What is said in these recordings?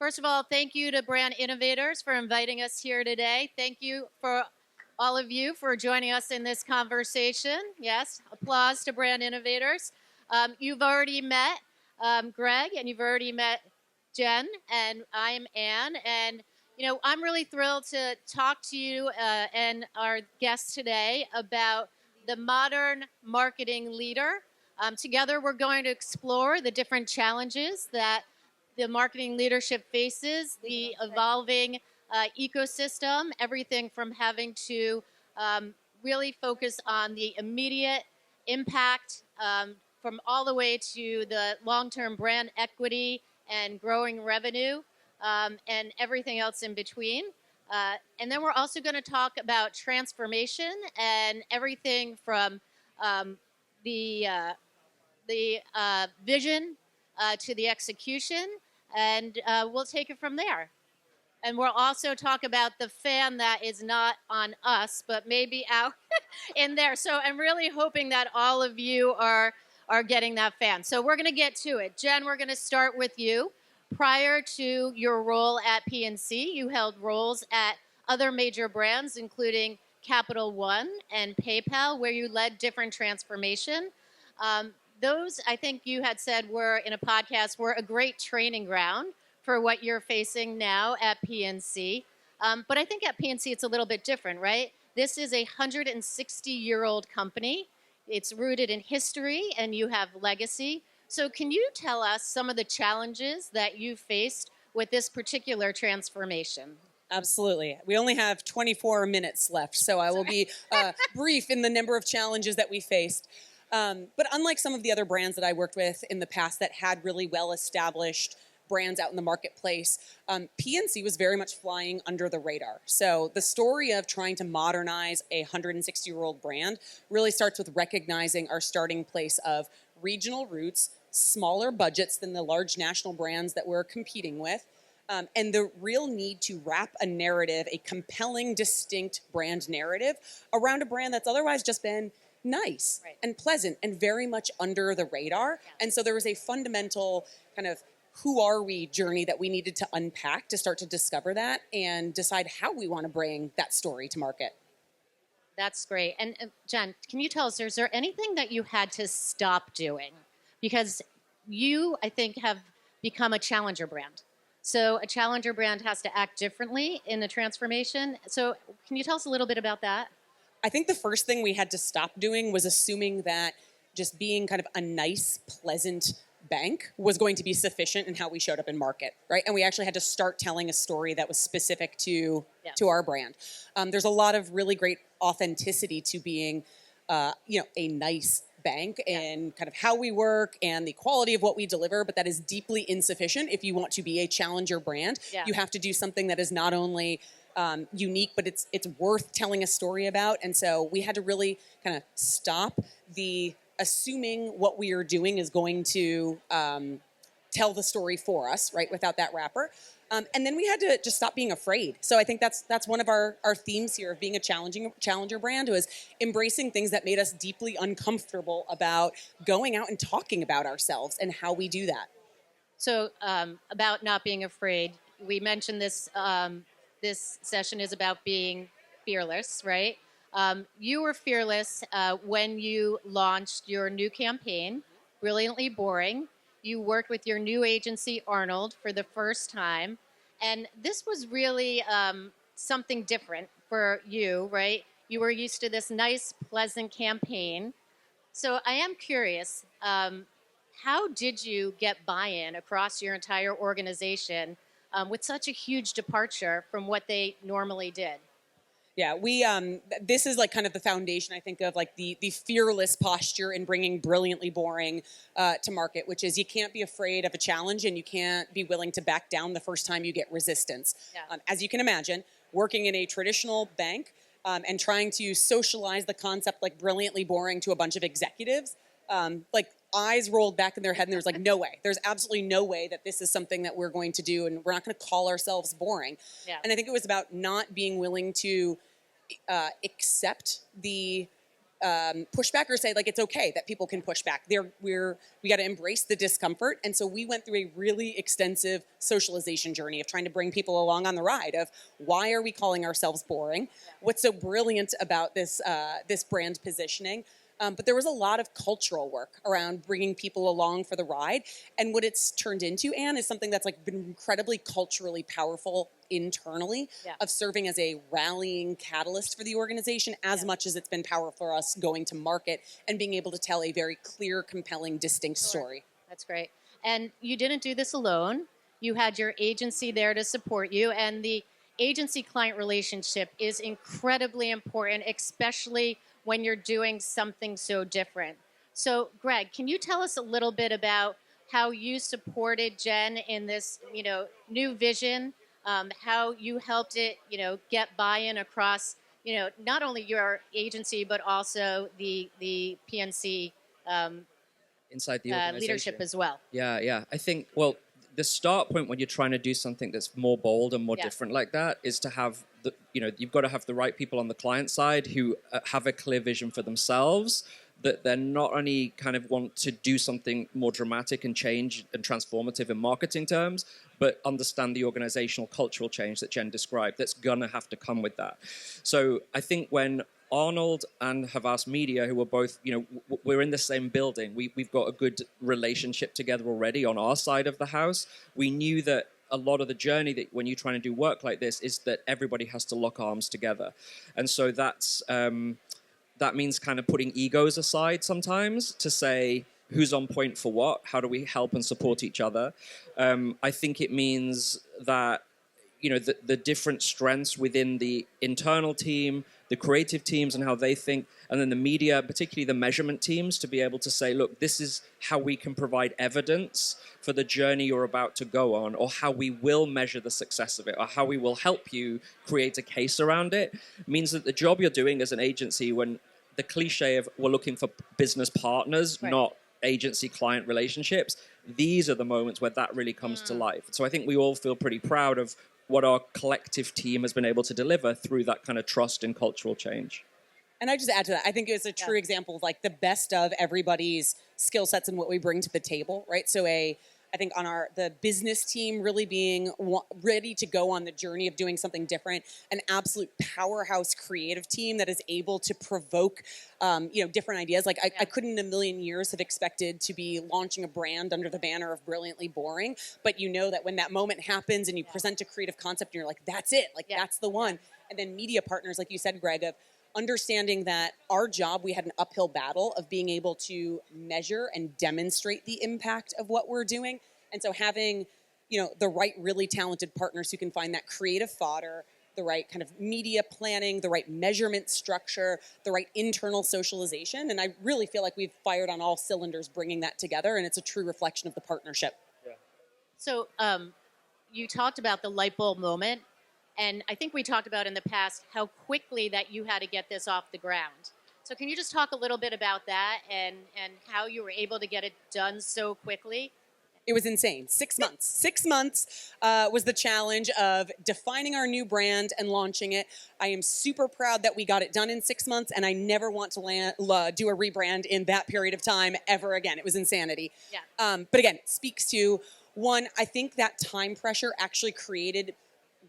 First of all, thank you to Brand Innovators for inviting us here today. Thank you for all of you for joining us in this conversation. Yes, applause to Brand Innovators. You've already met Greg, and you've already met Jenn, and I'm Ann. And, I'm really thrilled to talk to you and our guests today about the modern marketing leader. Together, we're going to explore the different challenges that the marketing leadership faces, the evolving ecosystem, everything from having to really focus on the immediate impact from all the way to the long-term brand equity and growing revenue and everything else in between. And then we're also going to talk about transformation and everything from the vision to the execution, and we'll take it from there. And we'll also talk about the fan that is not on us, but maybe out in there. So I'm really hoping that all of you are getting that fan. So we're going to get to it. Jenn, we're going to start with you. Prior to your role at PNC, you held roles at other major brands, including Capital One and PayPal, where you led different transformation. Those, I think you had said were in a podcast, were a great training ground for what you're facing now at PNC. But I think at PNC it's a little bit different, right? This is a 160-year-old company. It's rooted in history and you have legacy. So can you tell us some of the challenges that you faced with this particular transformation? Absolutely. We only have 24 minutes left, so I will be brief in the number of challenges that we faced. But unlike some of the other brands that I worked with in the past that had really well-established brands out in the marketplace, PNC was very much flying under the radar. So the story of trying to modernize a 160-year-old brand really starts with recognizing our starting place of regional roots, smaller budgets than the large national brands that we're competing with, and the real need to wrap a narrative, a compelling, distinct brand narrative around a brand that's otherwise just been nice and pleasant and very much under the radar. Yeah. And so there was a fundamental kind of who are we journey that we needed to unpack to start to discover that and decide how we want to bring that story to market. That's great. And Jenn, can you tell us, is there anything that you had to stop doing? Because you, I think, have become a challenger brand. So a challenger brand has to act differently in the transformation. So can you tell us a little bit about that? I think the first thing we had to stop doing was assuming that just being kind of a nice, pleasant bank was going to be sufficient in how we showed up in market, right? And we actually had to start telling a story that was specific to our brand. There's a lot of really great authenticity to being, a nice bank and kind of how we work and the quality of what we deliver, but that is deeply insufficient if you want to be a challenger brand. Yeah. You have to do something that is not only unique, but it's worth telling a story about. And so we had to really kind of stop the assuming what we are doing is going to tell the story for us, right, without that wrapper. And then we had to just stop being afraid. So I think that's one of our themes here of being a challenger brand, was embracing things that made us deeply uncomfortable about going out and talking about ourselves and how we do that. So about not being afraid, we mentioned this. This session is about being fearless, right? You were fearless when you launched your new campaign, Brilliantly Boring. You worked with your new agency, Arnold, for the first time. And this was really something different for you, right? You were used to this nice, pleasant campaign. So I am curious, how did you get buy-in across your entire organization with such a huge departure from what they normally did? Yeah, we this is like kind of the foundation, I think, of like the fearless posture in bringing Brilliantly Boring to market, which is you can't be afraid of a challenge and you can't be willing to back down the first time you get resistance. Yeah. As you can imagine, working in a traditional bank and trying to socialize the concept like Brilliantly Boring to a bunch of executives, like eyes rolled back in their head and there's like, no way. There's absolutely no way that this is something that we're going to do and we're not going to call ourselves boring. Yeah. And I think it was about not being willing to accept the push back or say like it's okay that people can push back. We got to embrace the discomfort, and so we went through a really extensive socialization journey of trying to bring people along on the ride of why are we calling ourselves boring? What's so brilliant about this brand positioning? But there was a lot of cultural work around bringing people along for the ride. And what it's turned into, Anne, is something that's like been incredibly culturally powerful internally of serving as a rallying catalyst for the organization as much as it's been powerful for us going to market and being able to tell a very clear, compelling, distinct story. That's great. And you didn't do this alone. You had your agency there to support you. And the agency-client relationship is incredibly important, especially when you're doing something so different. So, Greg, can you tell us a little bit about how you supported Jenn in this, new vision? How you helped it, get buy-in across, not only your agency but also the PNC inside the organization. Leadership as well. Yeah. I think, well, the start point when you're trying to do something that's more bold and more different like that is to have you've got to have the right people on the client side who have a clear vision for themselves, that they're not only kind of want to do something more dramatic and change and transformative in marketing terms, but understand the organizational cultural change that Jenn described that's gonna have to come with that. So I think when Arnold and Havas Media, who are both, we're in the same building. We've got a good relationship together already on our side of the house. We knew that a lot of the journey that when you're trying to do work like this is that everybody has to lock arms together. And so that means kind of putting egos aside sometimes to say who's on point for what, how do we help and support each other. I think it means that the different strengths within the internal team, the creative teams and how they think, and then the media, particularly the measurement teams, to be able to say, look, this is how we can provide evidence for the journey you're about to go on, or how we will measure the success of it, or how we will help you create a case around it, means that the job you're doing as an agency, when the cliche of we're looking for business partners, not agency-client relationships, these are the moments where that really comes to life. So I think we all feel pretty proud of what our collective team has been able to deliver through that kind of trust and cultural change. And I just add to that, I think it's a true example of like the best of everybody's skill sets and what we bring to the table, right? So I think on the business team really being ready to go on the journey of doing something different, an absolute powerhouse creative team that is able to provoke, different ideas. Like I couldn't in a million years have expected to be launching a brand under the banner of Brilliantly Boring, but you know that when that moment happens and you present a creative concept and you're like, that's it, like that's the one. And then media partners, like you said, Greg, of understanding that our job, we had an uphill battle of being able to measure and demonstrate the impact of what we're doing. And so having, the right really talented partners who can find that creative fodder, the right kind of media planning, the right measurement structure, the right internal socialization. And I really feel like we've fired on all cylinders bringing that together, and it's a true reflection of the partnership. Yeah. So you talked about the light bulb moment. And I think we talked about in the past how quickly that you had to get this off the ground. So can you just talk a little bit about that and how you were able to get it done so quickly? It was insane. 6 months. 6 months was the challenge of defining our new brand and launching it. I am super proud that we got it done in 6 months, and I never want to do a rebrand in that period of time ever again. It was insanity. Yeah. But again, it speaks to, one, I think that time pressure actually created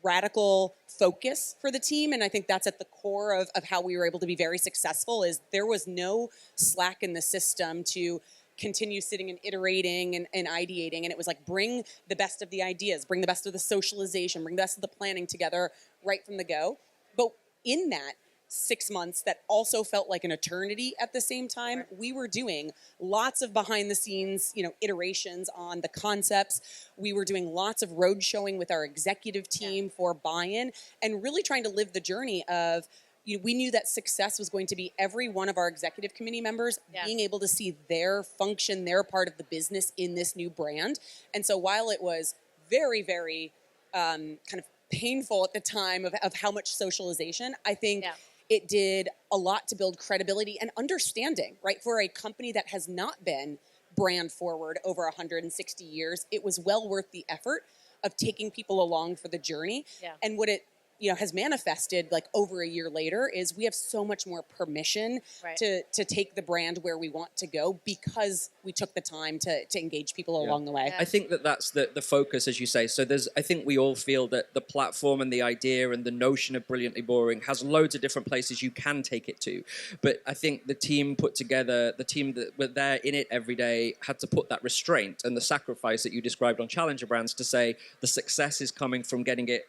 radical focus for the team, and I think that's at the core of how we were able to be very successful. Is there was no slack in the system to continue sitting and iterating and ideating, and it was like bring the best of the ideas, bring the best of the socialization, bring the best of the planning together right from the go. But in that 6 months that also felt like an eternity at the same time, we were doing lots of behind the scenes, iterations on the concepts. We were doing lots of road showing with our executive team for buy-in, and really trying to live the journey of, we knew that success was going to be every one of our executive committee members being able to see their function, their part of the business in this new brand. And so while it was very, very kind of painful at the time of how much socialization, I think it did a lot to build credibility and understanding, right? For a company that has not been brand forward over 160 years, it was well worth the effort of taking people along for the journey. Yeah. And what it has manifested like over a year later is we have so much more permission Right. to take the brand where we want to go because we took the time to engage people along the way. Yeah. I think that's the focus, as you say. So I think we all feel that the platform and the idea and the notion of Brilliantly Boring has loads of different places you can take it to. But I think the team put together, the team that were there in it every day, had to put that restraint and the sacrifice that you described on Challenger Brands to say the success is coming from getting it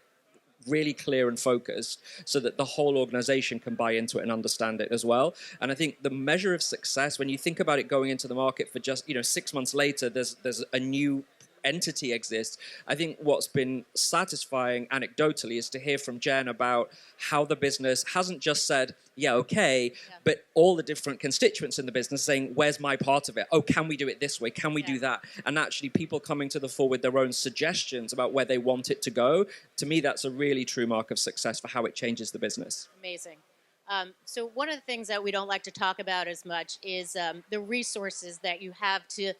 really clear and focused so that the whole organization can buy into it and understand it as well. And I think the measure of success, when you think about it going into the market for just 6 months later, there's a new entity exists. I think what's been satisfying anecdotally is to hear from Jenn about how the business hasn't just said, but all the different constituents in the business saying, where's my part of it? Oh, can we do it this way? Can we do that? And actually people coming to the fore with their own suggestions about where they want it to go. To me, that's a really true mark of success for how it changes the business. Amazing. So one of the things that we don't like to talk about as much is the resources that you have to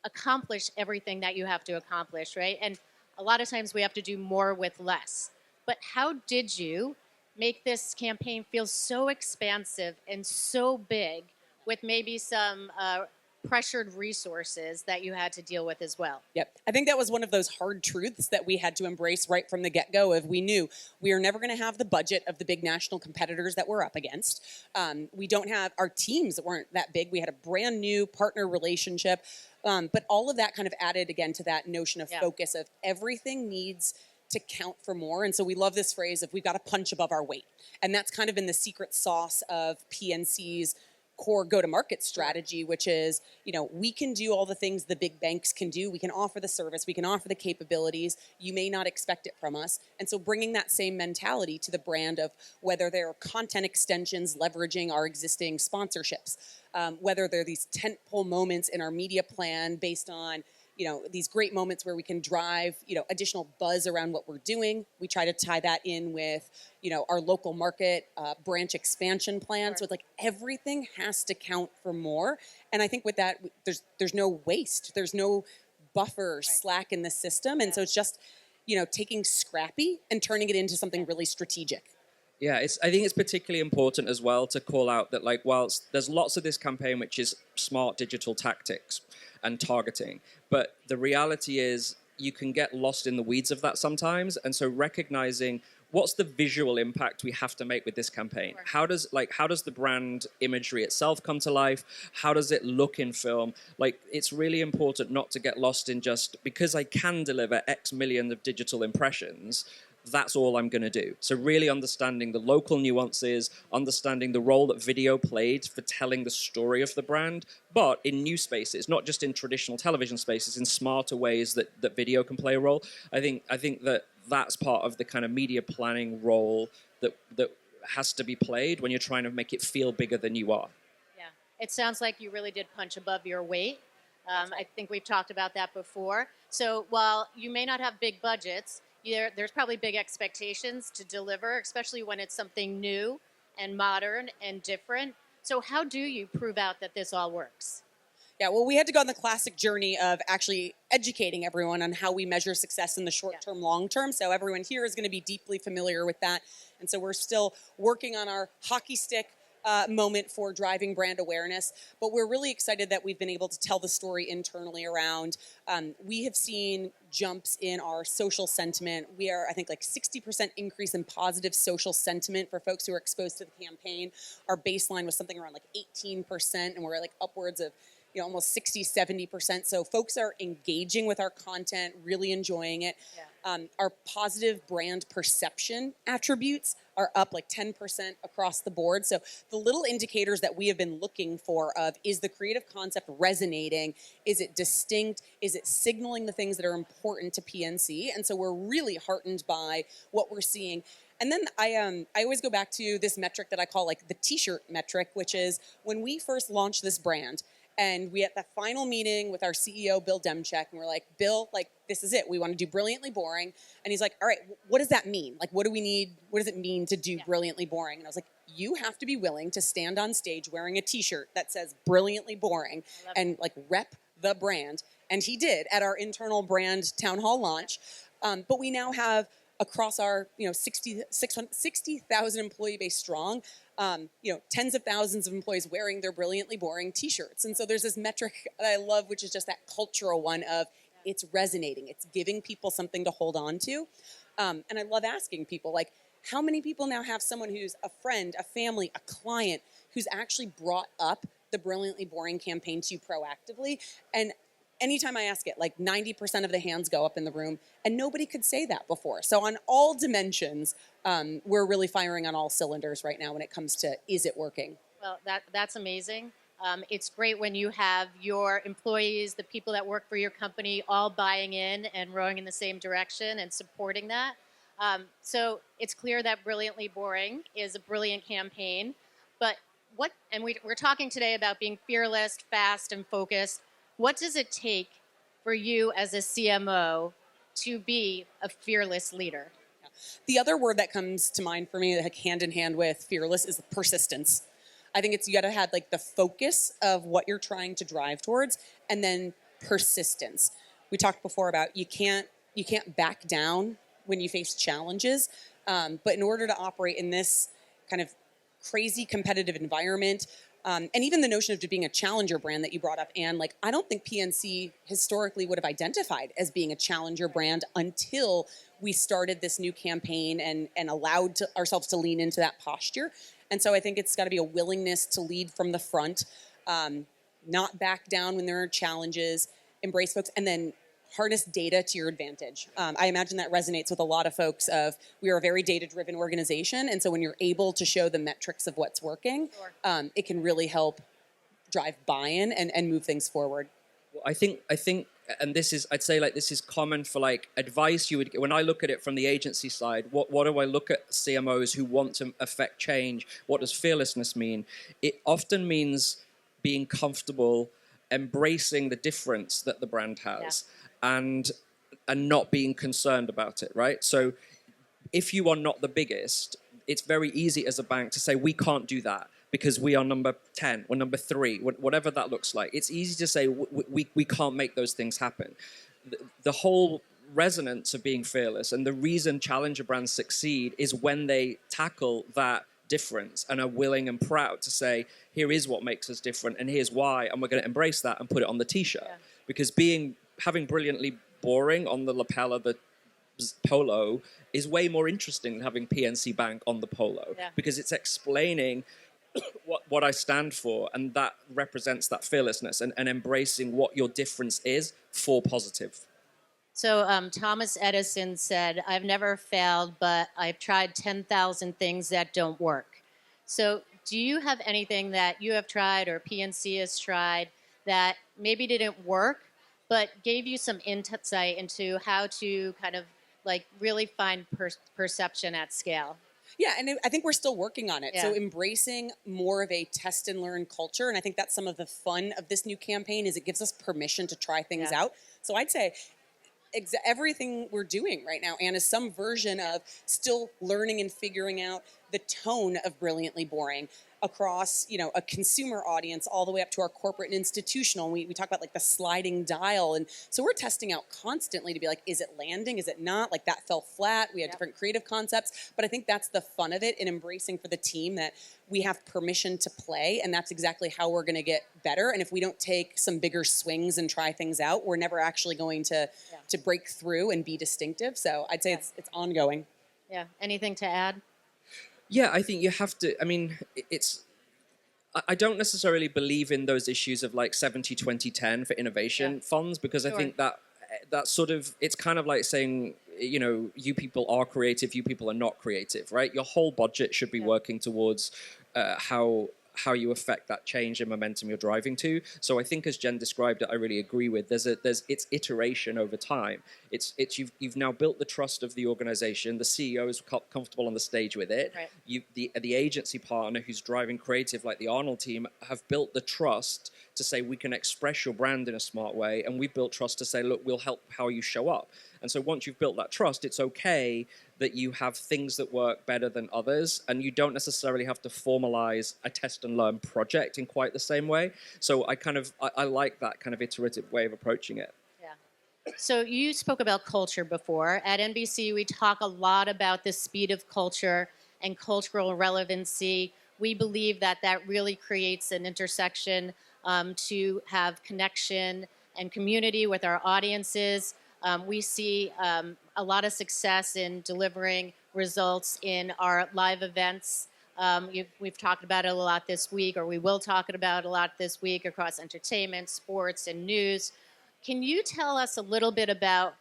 accomplish everything that you have to accomplish, right? And a lot of times we have to do more with less. But how did you make this campaign feel so expansive and so big with maybe some pressured resources that you had to deal with as well? Yep. I think that was one of those hard truths that we had to embrace right from the get-go. Of we knew we are never going to have the budget of the big national competitors that we're up against. We don't have our teams that weren't that big. We had a brand new partner relationship. But all of that kind of added again to that notion of focus of everything needs to count for more. And so we love this phrase of we've got to punch above our weight. And that's kind of been the secret sauce of PNC's core go-to-market strategy, which is, we can do all the things the big banks can do. We can offer the service. We can offer the capabilities. You may not expect it from us. And so bringing that same mentality to the brand of whether they're content extensions, leveraging our existing sponsorships, whether they're these tentpole moments in our media plan based on these great moments where we can drive, additional buzz around what we're doing. We try to tie that in with, our local market branch expansion plan. Sure. So it's like everything has to count for more. And I think with that, there's no waste. There's no buffer slack in the system. And so it's just, taking scrappy and turning it into something really strategic. Yeah, I think it's particularly important as well to call out that, whilst there's lots of this campaign which is smart digital tactics and targeting, but the reality is you can get lost in the weeds of that sometimes. And so recognizing what's the visual impact we have to make with this campaign? How does the brand imagery itself come to life? How does it look in film? It's really important not to get lost in just because I can deliver X million of digital impressions, that's all I'm going to do. So really understanding the local nuances, understanding the role that video played for telling the story of the brand, but in new spaces, not just in traditional television spaces, in smarter ways that video can play a role. I think that's part of the kind of media planning role that has to be played when you're trying to make it feel bigger than you are. Yeah, it sounds like you really did punch above your weight. I think we've talked about that before. So while you may not have big budgets, there's probably big expectations to deliver, especially when it's something new and modern and different. So how do you prove out that this all works? Yeah, well, we had to go on the classic journey of actually educating everyone on how we measure success in the short term, long term. So everyone here is going to be deeply familiar with that. And so we're still working on our hockey stick moment for driving brand awareness. But we're really excited that we've been able to tell the story internally around. We have seen jumps in our social sentiment. We are, I think, 60% increase in positive social sentiment for folks who are exposed to the campaign. Our baseline was something around 18%, and we're upwards of almost 60, 70%. So folks are engaging with our content, really enjoying it. Yeah. Our positive brand perception attributes are up 10% across the board. So the little indicators that we have been looking for of, is the creative concept resonating? Is it distinct? Is it signaling the things that are important to PNC? And so we're really heartened by what we're seeing. And then I always go back to this metric that I call the t-shirt metric, which is when we first launched this brand, and we at the final meeting with our CEO, Bill Demchek, and we're like, Bill, this is it. We want to do Brilliantly Boring. And he's like, all right, what does that mean? What do we need? What does it mean to do Brilliantly Boring? And I was like, you have to be willing to stand on stage wearing a t-shirt that says Brilliantly Boring and rep the brand. And he did at our internal brand town hall launch. But we now have across our 60,000 employee base strong, tens of thousands of employees wearing their brilliantly boring t-shirts. And so there's this metric that I love, which is just that cultural one of it's resonating. It's giving people something to hold on to. And I love asking people, like, how many people now have someone who's a friend, a family, a client who's actually brought up the Brilliantly Boring campaign to you proactively? And anytime I ask it, like 90% of the hands go up in the room, and nobody could say that before. So on all dimensions, we're really firing on all cylinders right now when it comes to, is it working? Well, that's amazing. It's great when you have your employees, the people that work for your company, all buying in and rowing in the same direction and supporting that. So it's clear that Brilliantly Boring is a brilliant campaign. But we're talking today about being fearless, fast, and focused. What does it take for you as a CMO to be a fearless leader? The other word that comes to mind for me, like hand in hand with fearless, is persistence. I think you got to have like the focus of what you're trying to drive towards, and then persistence. We talked before about you can't back down when you face challenges, but in order to operate in this kind of crazy competitive environment, and even the notion of being a challenger brand that you brought up, Anne, like I don't think PNC historically would have identified as being a challenger brand until we started this new campaign and allowed ourselves to lean into that posture. And so I think it's got to be a willingness to lead from the front, not back down when there are challenges, embrace folks, and then harness data to your advantage. I imagine that resonates with a lot of folks we are a very data-driven organization, and so when you're able to show the metrics of what's working, sure. It can really help drive buy-in and move things forward. Well, I think, and I'd say this is common for like advice you would get. When I look at it from the agency side, what do I look at CMOs who want to affect change? What does fearlessness mean? It often means being comfortable, embracing the difference that the brand has. Yeah. And not being concerned about it, right? So if you are not the biggest, it's very easy as a bank to say, we can't do that because we are number 10 or number 3, whatever that looks like. It's easy to say, we can't make those things happen. The whole resonance of being fearless and the reason challenger brands succeed is when they tackle that difference and are willing and proud to say, here is what makes us different and here's why, and we're going to embrace that and put it on the t-shirt. Yeah. Because having Brilliantly Boring on the lapel of the polo is way more interesting than having PNC Bank on the polo. Yeah. Because it's explaining what I stand for, and that represents that fearlessness and embracing what your difference is for positive. So Thomas Edison said, I've never failed, but I've tried 10,000 things that don't work. So do you have anything that you have tried or PNC has tried that maybe didn't work, but gave you some insight into how to kind of like really find perception at scale? Yeah, and I think we're still working on it. Yeah. So embracing more of a test and learn culture. And I think that's some of the fun of this new campaign is it gives us permission to try things out. So I'd say everything we're doing right now, Anne, is some version of still learning and figuring out the tone of Brilliantly Boring across, a consumer audience all the way up to our corporate and institutional. And we talk about like the sliding dial. And so we're testing out constantly to be like, is it landing? Is it not? Like that fell flat. We had different creative concepts. But I think that's the fun of it and embracing for the team that we have permission to play. And that's exactly how we're going to get better. And if we don't take some bigger swings and try things out, we're never actually going to break through and be distinctive. So I'd say it's ongoing. Yeah. Anything to add? Yeah, I think you have to, I don't necessarily believe in those issues of like 70-20-10 for innovation funds, because I think that sort of, it's kind of like saying, you people are creative, you people are not creative, right? Your whole budget should be working towards how you affect that change and momentum you're driving to. So I think as Jenn described it, I really agree with. It's iteration over time. It's you've now built the trust of the organization. The CEO is comfortable on the stage with it. Right. The agency partner who's driving creative, like the Arnold team, have built the trust to say we can express your brand in a smart way, and we built trust to say, look, we'll help how you show up. And so once you've built that trust, it's okay that you have things that work better than others, and you don't necessarily have to formalize a test and learn project in quite the same way. So I like that kind of iterative way of approaching it. Yeah. So you spoke about culture before. At NBC, we talk a lot about the speed of culture and cultural relevancy. We believe that that really creates an intersection to have connection and community with our audiences. We see a lot of success in delivering results in our live events. We've talked about it a lot this week, or we will talk about it a lot this week across entertainment, sports, and news. Can you tell us a little bit about,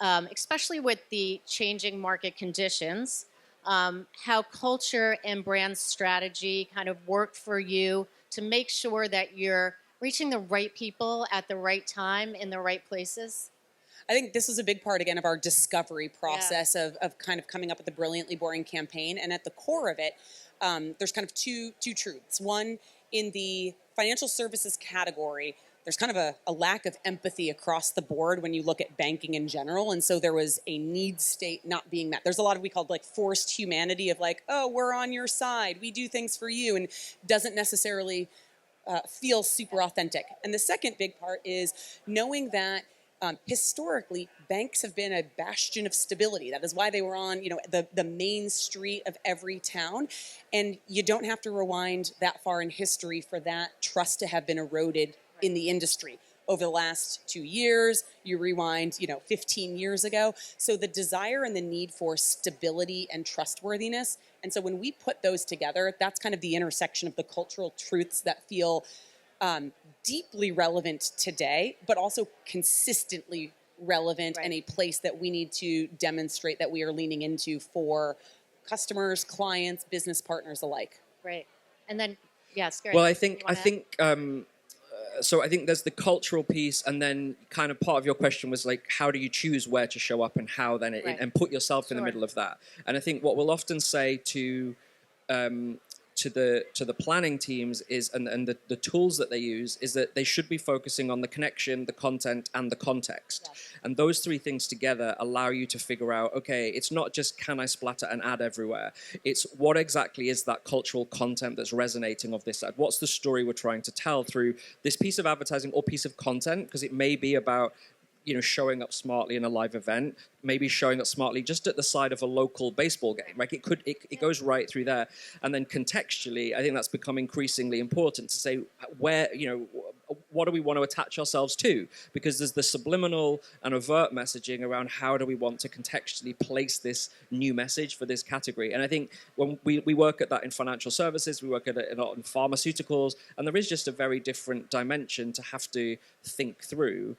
especially with the changing market conditions, how culture and brand strategy kind of work for you to make sure that you're reaching the right people at the right time in the right places? I think this was a big part, again, of our discovery process of kind of coming up with the Brilliantly Boring campaign. And at the core of it, there's kind of two truths. One, in the financial services category, there's kind of a lack of empathy across the board when you look at banking in general. And so there was a need state not being met. There's a lot of we called like forced humanity of like, oh, we're on your side. We do things for you. And doesn't necessarily feel super authentic. And the second big part is knowing that historically, banks have been a bastion of stability. That is why they were on, the main street of every town. And you don't have to rewind that far in history for that trust to have been eroded in the industry. Over the last 2 years, you rewind, 15 years ago. So the desire and the need for stability and trustworthiness. And so when we put those together, that's kind of the intersection of the cultural truths that feel deeply relevant today, but also consistently relevant and a place that we need to demonstrate that we are leaning into for customers, clients, business partners alike. Great. And then, yes, Gary. Well, I think so I think there's the cultural piece, and then kind of part of your question was like, how do you choose where to show up and how then and put yourself in the middle of that? And I think what we'll often say to the planning teams is, and the tools that they use, is that they should be focusing on the connection, the content, and the context. Yes. And those three things together allow you to figure out, okay, it's not just can I splatter an ad everywhere. It's what exactly is that cultural content that's resonating of this ad? What's the story we're trying to tell through this piece of advertising or piece of content? Because it may be about showing up smartly in a live event, maybe showing up smartly just at the side of a local baseball game. Like it goes right through there. And then contextually, I think that's become increasingly important to say where, what do we want to attach ourselves to? Because there's the subliminal and overt messaging around how do we want to contextually place this new message for this category. And I think when we work at that in financial services, we work at it in pharmaceuticals, and there is just a very different dimension to have to think through.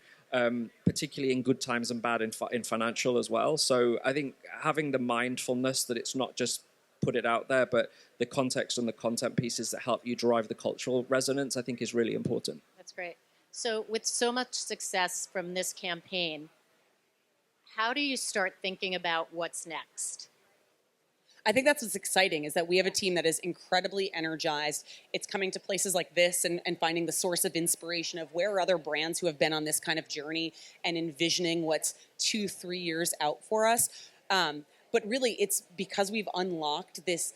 Particularly in good times and bad in financial as well. So I think having the mindfulness that it's not just put it out there, but the context and the content pieces that help you drive the cultural resonance, I think is really important. That's great. So with so much success from this campaign, how do you start thinking about what's next? I think that's what's exciting, is that we have a team that is incredibly energized. It's coming to places like this and finding the source of inspiration of where are other brands who have been on this kind of journey and envisioning what's 2-3 years out for us. But really, it's because we've unlocked this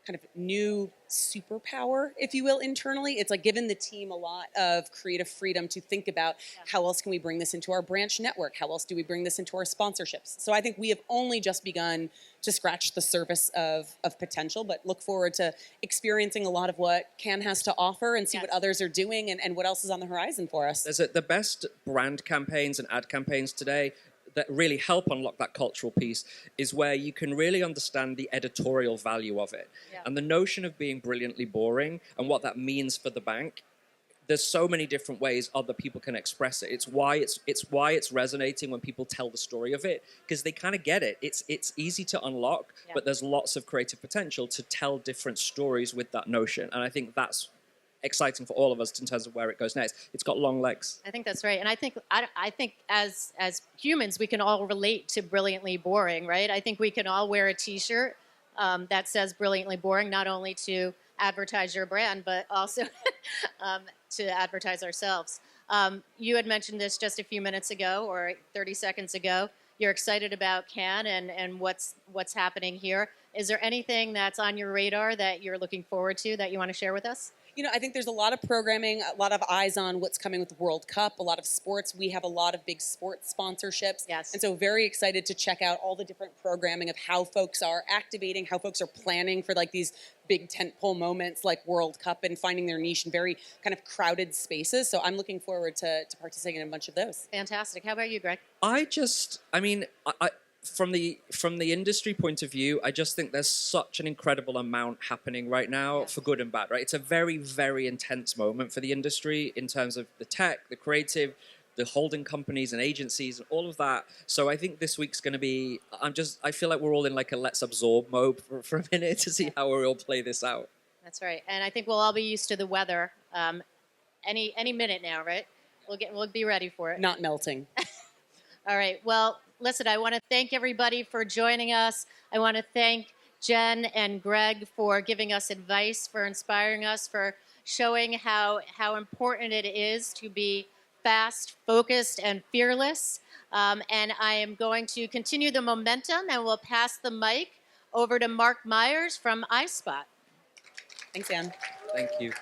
kind of new superpower, if you will, internally. It's like given the team a lot of creative freedom to think about how else can we bring this into our branch network? How else do we bring this into our sponsorships? So I think we have only just begun to scratch the surface of potential, but look forward to experiencing a lot of what Cannes has to offer and see what others are doing and what else is on the horizon for us. The best brand campaigns and ad campaigns today that really help unlock that cultural piece is where you can really understand the editorial value of it. Yeah. And the notion of being brilliantly boring and what that means for the bank, there's so many different ways other people can express it. It's why it's resonating when people tell the story of it, because they kind of get it. It's easy to unlock, but there's lots of creative potential to tell different stories with that notion. And I think that's exciting for all of us in terms of where it goes next. It's got long legs. I think that's right. And I think as humans, we can all relate to brilliantly boring, right? I think we can all wear a T-shirt that says brilliantly boring, not only to advertise your brand, but also to advertise ourselves. You had mentioned this just a few minutes ago or 30 seconds ago. You're excited about Cannes and what's happening here. Is there anything that's on your radar that you're looking forward to that you want to share with us? I think there's a lot of programming, a lot of eyes on what's coming with the World Cup, a lot of sports. We have a lot of big sports sponsorships. Yes. And so very excited to check out all the different programming of how folks are activating, how folks are planning for like these big tentpole moments like World Cup and finding their niche in very kind of crowded spaces. So I'm looking forward to participating in a bunch of those. Fantastic. How about you, Greg? From the industry point of view, I just think there's such an incredible amount happening right now, for good and bad, right? It's a very, very intense moment for the industry in terms of the tech, the creative, the holding companies and agencies and all of that. So I think this week's going to be, I feel like we're all in like a let's absorb mode for a minute to see how we all play this out. That's right. And I think we'll all be used to the weather any minute now, right? We'll be ready for it. Not melting. All right. Well, listen, I want to thank everybody for joining us. I want to thank Jenn and Greg for giving us advice, for inspiring us, for showing how important it is to be fast, focused, and fearless. And I am going to continue the momentum, and we'll pass the mic over to Mark Myers from iSpot. Thanks, Anne. Thank you.